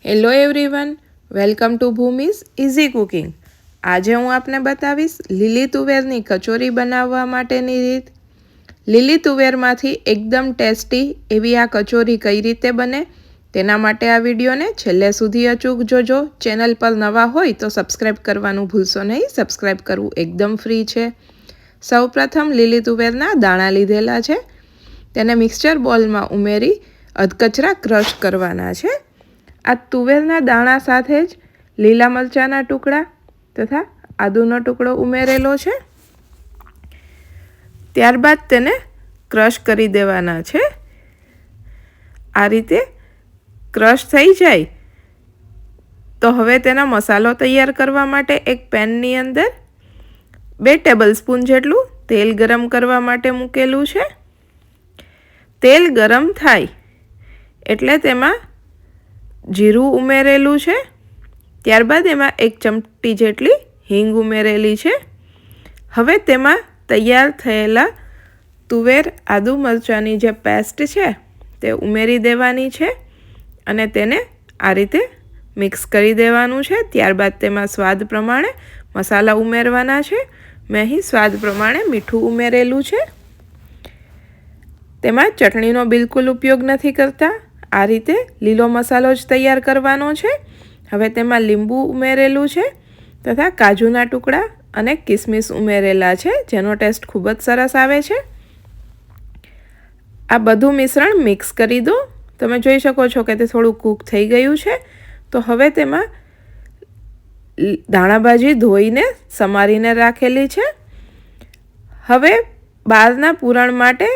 Hello everyone, welcome to Bhumi's easy cooking. આજે હું આપને બતાવીશ લીલી તુવેરની કચોરી બનાવવા માટેની રીત। લીલી તુવેરમાંથી એકદમ ટેસ્ટી એવી આ કચોરી કઈ રીતે બને તેના માટે આ વિડીયોને છેલ્લે સુધી અચૂક જોજો। ચેનલ પર નવા હોય તો સબસ્ક્રાઈબ કરવાનું ભૂલશો નહીં, સબસ્ક્રાઈબ કરવું એકદમ ફ્રી છે। સૌપ્રથમ લીલી તુવેરના દાણા લીધેલા છે, તેને મિક્સચર બોલમાં ઉમેરી અધકચરા ક્રશ કરવાના છે। આ તુવેરના દાણા સાથે જ લીલા મરચાંના ટુકડા તથા આદુનો ટુકડો ઉમેરેલો છે। ત્યારબાદ તેને ક્રશ કરી દેવાના છે। આ રીતે ક્રશ થઈ જાય તો હવે તેનો મસાલો તૈયાર કરવા માટે એક પેનની અંદર 2 ટેબલસ્પૂન જેટલું તેલ ગરમ કરવા માટે મૂકેલું છે। તેલ ગરમ થાય એટલે તેમાં જીરું ઉમેરેલું છે। ત્યારબાદ એમાં 1 ચમચી જેટલી હિંગ ઉમેરેલી છે। હવે તેમાં તૈયાર થયેલા તુવેર આદુ મરચાંની જે પેસ્ટ છે તે ઉમેરી દેવાની છે અને તેને આ રીતે મિક્સ કરી દેવાનું છે। ત્યારબાદ તેમાં સ્વાદ પ્રમાણે મસાલા ઉમેરવાના છે। મેં અહીં સ્વાદ પ્રમાણે મીઠું ઉમેરેલું છે। તેમાં ચટણીનો બિલકુલ ઉપયોગ નથી કરતા, આ રીતે લીલો મસાલો જ તૈયાર કરવાનો છે। હવે તેમાં લીંબુ ઉમેરેલું છે તથા કાજુના ટુકડા અને કિસમિસ ઉમેરેલા છે, જેનો ટેસ્ટ ખૂબ જ સરસ આવે છે। આ બધું મિશ્રણ મિક્સ કરી દો। તમે જોઈ શકો છો કે તે થોડું કૂક થઈ ગયું છે। તો હવે તેમાં ધાણાભાજી ધોઈને સમારીને રાખેલી છે। હવે બહારના પૂરણ માટે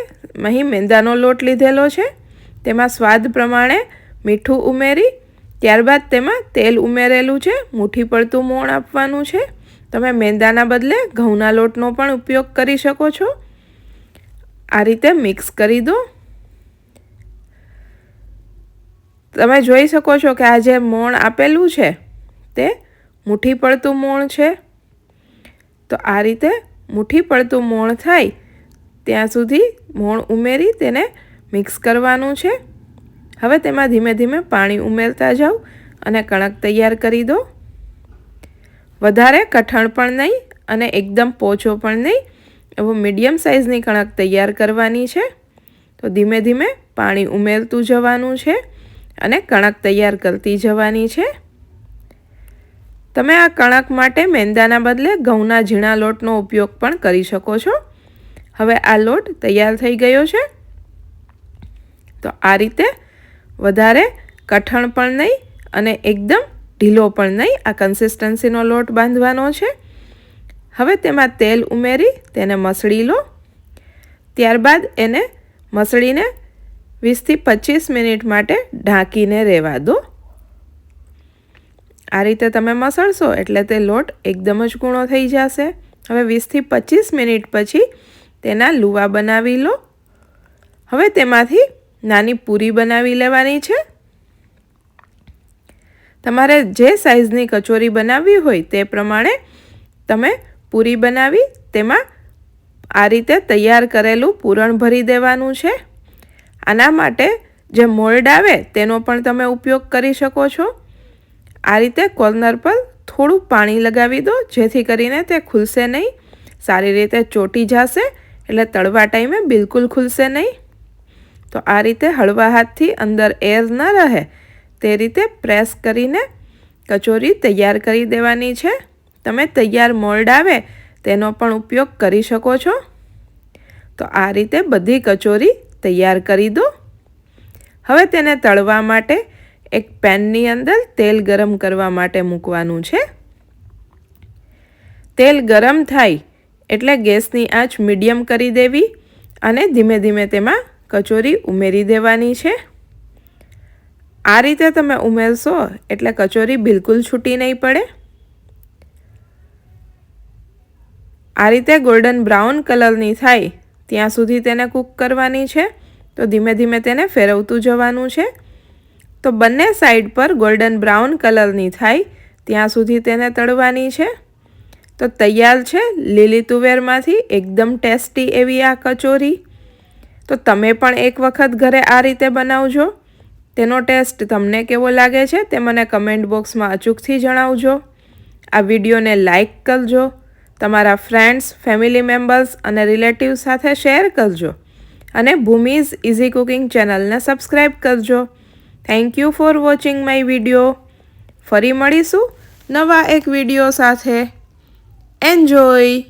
અહીં મેંદાનો લોટ લીધેલો છે, તેમાં સ્વાદ પ્રમાણે મીઠું ઉમેરી ત્યારબાદ તેમાં તેલ ઉમેરેલું છે। મુઠ્ઠી પડતું મોણ આપવાનું છે। તમે મેંદાના બદલે ઘઉંના લોટનો પણ ઉપયોગ કરી શકો છો। આ રીતે મિક્સ કરી દો। તમે જોઈ શકો છો કે આ જે મોણ આપેલું છે તે મુઠ્ઠી પડતું મોણ છે। તો આ રીતે મુઠ્ઠી પડતું મોણ થાય ત્યાં સુધી મોણ ઉમેરી તેને મિક્સ કરવાનું છે। હવે તેમાં ધીમે ધીમે પાણી ઉમેરતા જાઓ અને કણક તૈયાર કરી દો। વધારે કઠણ પણ નહીં અને એકદમ પોચો પણ નહીં, એવો મીડિયમ સાઇઝની કણક તૈયાર કરવાની છે। તો ધીમે ધીમે પાણી ઉમેરતું જવાનું છે અને કણક તૈયાર કરતી જવાની છે। તમે આ કણક માટે મેંદાના બદલે ઘઉંના ઝીણા લોટનો ઉપયોગ પણ કરી શકો છો। હવે આ લોટ તૈયાર થઈ ગયો છે। તો આ રીતે વધારે કઠણ પણ નહીં અને એકદમ ઢીલો પણ નહીં, આ કન્સિસ્ટન્સીનો લોટ બાંધવાનો છે। હવે તેમાં તેલ ઉમેરી તેને મસળી લો। ત્યારબાદ એને મસળીને 20 થી 25 મિનિટ માટે ઢાંકીને રહેવા દો। આ રીતે તમે મસળશો એટલે તે લોટ એકદમ જ કૂણો થઈ જશે। હવે 20 થી 25 મિનિટ પછી તેના લુવા બનાવી લો। હવે તેમાંથી નાની પૂરી બનાવી લેવાની છે। તમારે જે સાઈઝની કચોરી બનાવવી હોય તે પ્રમાણે તમે પૂરી બનાવી તેમાં આ રીતે તૈયાર કરેલું પૂરણ ભરી દેવાનું છે। આના માટે જે મોલ્ડ આવે તેનો પણ તમે ઉપયોગ કરી શકો છો। આ રીતે કોર્નર પર થોડું પાણી લગાવી દો, જેથી કરીને તે ખુલશે નહીં, સારી રીતે ચોટી જશે એટલે તળવા ટાઈમે બિલકુલ ખુલશે નહીં। તો આ રીતે હળવા હાથથી અંદર એર ન રહે તે રીતે પ્રેસ કરીને કચોરી તૈયાર કરી દેવાની છે। તમે તૈયાર મોલ્ડ આવે તેનો પણ ઉપયોગ કરી શકો છો। તો આ રીતે બધી કચોરી તૈયાર કરી દો। હવે તેને તળવા માટે એક પેનની અંદર તેલ ગરમ કરવા માટે મૂકવાનું છે। તેલ ગરમ થાય એટલે ગેસની આંચ મીડિયમ કરી દેવી અને ધીમે ધીમે તેમાં કચોરી ઉમેરી દેવાની છે। આ રીતે તમે ઉમેરશો એટલે કચોરી બિલકુલ છૂટી નહીં પડે। આ રીતે ગોલ્ડન બ્રાઉન કલરની થાય ત્યાં સુધી તેને કૂક કરવાની છે। તો ધીમે ધીમે તેને ફેરવતું જવાનું છે। તો બંને સાઈડ પર ગોલ્ડન બ્રાઉન કલરની થાય ત્યાં સુધી તેને તળવાની છે। તો તૈયાર છે લીલી તુવેરમાંથી એકદમ ટેસ્ટી એવી આ કચોરી। તો તમે પણ એક વખત ઘરે આ રીતે બનાવજો। તેનો ટેસ્ટ તમને કેવો લાગે છે તે મને કમેન્ટ બોક્સમાં અચૂકથી જણાવજો. આ વિડીયોને લાઈક કરજો, તમારા ફ્રેન્ડ્સ, ફેમિલી મેમ્બર્સ અને રિલેટિવ્સ સાથે શેર કરજો અને ભૂમિઝ ઇઝી કુકિંગ ચેનલને સબસ્ક્રાઈબ કરજો. Thank you for watching my video. ફરી મળીશું નવા એક વિડીયો સાથે. એન્જોય.